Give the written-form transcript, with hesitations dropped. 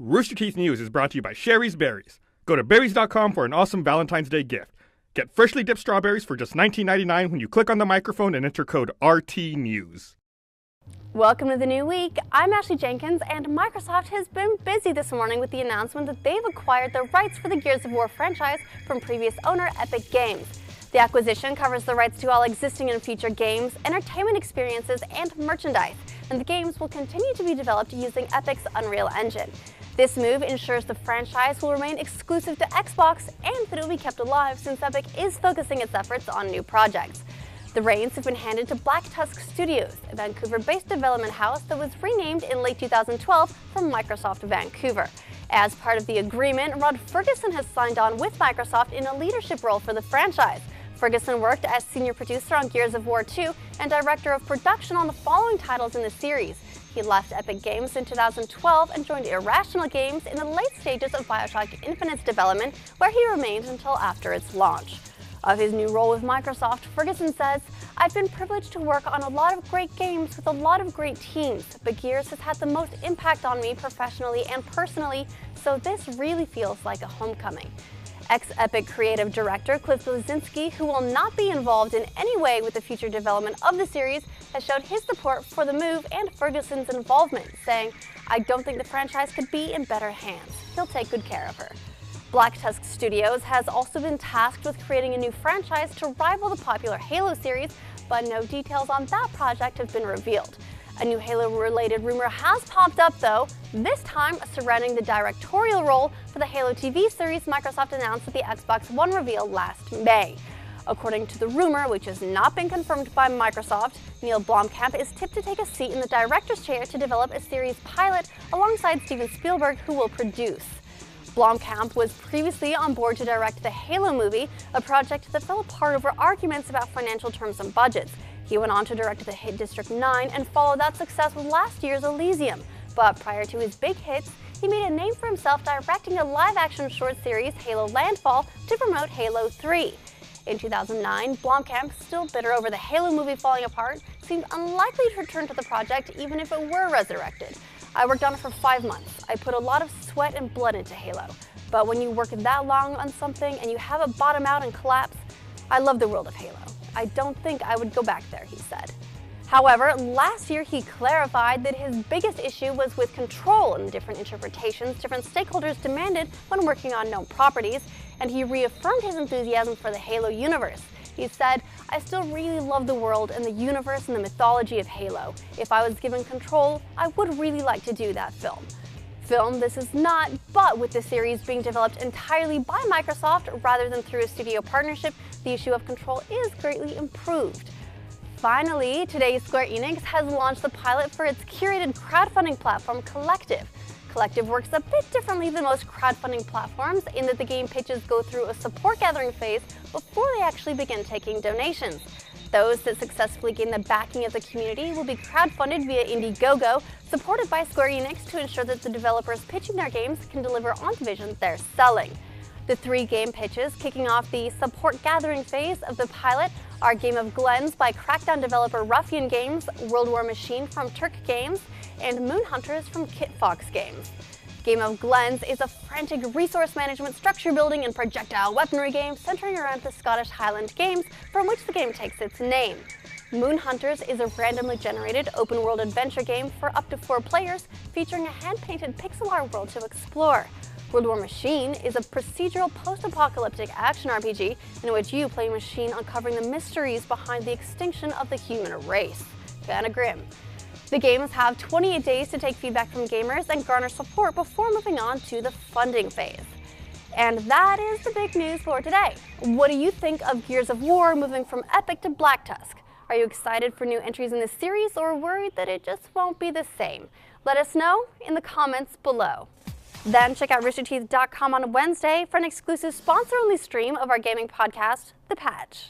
Rooster Teeth News is brought to you by Sherry's Berries. Go to berries.com for an awesome Valentine's Day gift. Get freshly dipped strawberries for just $19.99 when you click on the microphone and enter code RTNews. Welcome to the new week. I'm Ashley Jenkins, and Microsoft has been busy this morning with the announcement that they've acquired the rights for the Gears of War franchise from previous owner Epic Games. The acquisition covers the rights to all existing and future games, entertainment experiences, and merchandise, and the games will continue to be developed using Epic's Unreal Engine. This move ensures the franchise will remain exclusive to Xbox and that it will be kept alive since Epic is focusing its efforts on new projects. The reins have been handed to Black Tusk Studios, a Vancouver-based development house that was renamed in late 2012 from Microsoft Vancouver. As part of the agreement, Rod Ferguson has signed on with Microsoft in a leadership role for the franchise. Ferguson worked as senior producer on Gears of War 2 and director of production on the following titles in the series. He left Epic Games in 2012 and joined Irrational Games in the late stages of BioShock Infinite's development, where he remained until after its launch. Of his new role with Microsoft, Ferguson says, "I've been privileged to work on a lot of great games with a lot of great teams, but Gears has had the most impact on me professionally and personally, so this really feels like a homecoming." Ex-Epic creative director Cliff Bleszinski, who will not be involved in any way with the future development of the series, has showed his support for the move and Ferguson's involvement, saying, "I don't think the franchise could be in better hands. He'll take good care of her." Black Tusk Studios has also been tasked with creating a new franchise to rival the popular Halo series, but no details on that project have been revealed. A new Halo-related rumor has popped up, though, this time surrounding the directorial role for the Halo TV series Microsoft announced at the Xbox One reveal last May. According to the rumor, which has not been confirmed by Microsoft, Neil Blomkamp is tipped to take a seat in the director's chair to develop a series pilot alongside Steven Spielberg, who will produce. Blomkamp was previously on board to direct the Halo movie, a project that fell apart over arguments about financial terms and budgets. He went on to direct the hit District 9 and followed that success with last year's Elysium. But prior to his big hits, he made a name for himself directing a live-action short series, Halo Landfall, to promote Halo 3. In 2009, Blomkamp, still bitter over the Halo movie falling apart, seemed unlikely to return to the project even if it were resurrected. "I worked on it for 5 months. I put a lot of sweat and blood into Halo. But when you work that long on something and you have it bottom out and collapse, I love the world of Halo. I don't think I would go back there," he said. However, last year he clarified that his biggest issue was with control and the different interpretations different stakeholders demanded when working on known properties, and he reaffirmed his enthusiasm for the Halo universe. He said, "I still really love the world and the universe and the mythology of Halo. If I was given control, I would really like to do that film." This is not, but with the series being developed entirely by Microsoft rather than through a studio partnership, the issue of control is greatly improved. Finally, today Square Enix has launched the pilot for its curated crowdfunding platform Collective. Collective works a bit differently than most crowdfunding platforms in that the game pitches go through a support gathering phase before they actually begin taking donations. Those that successfully gain the backing of the community will be crowdfunded via Indiegogo, supported by Square Enix to ensure that the developers pitching their games can deliver on the vision they're selling. The 3 game pitches kicking off the support gathering phase of the pilot are Game of Glens by Crackdown developer Ruffian Games, World War Machine from Turk Games, and Moon Hunters from Kit Fox Games. Game of Glens is a frantic resource management, structure building, and projectile weaponry game centering around the Scottish Highland Games, from which the game takes its name. Moon Hunters is a randomly generated open-world adventure game for up to 4 players, featuring a hand-painted pixel art world to explore. World War Machine is a procedural post-apocalyptic action RPG in which you play a machine uncovering the mysteries behind the extinction of the human race. Kinda grim. The games have 28 days to take feedback from gamers and garner support before moving on to the funding phase. And that is the big news for today. What do you think of Gears of War moving from Epic to Black Tusk? Are you excited for new entries in this series or worried that it just won't be the same? Let us know in the comments below. Then check out roosterteeth.com on Wednesday for an exclusive sponsor-only stream of our gaming podcast, The Patch.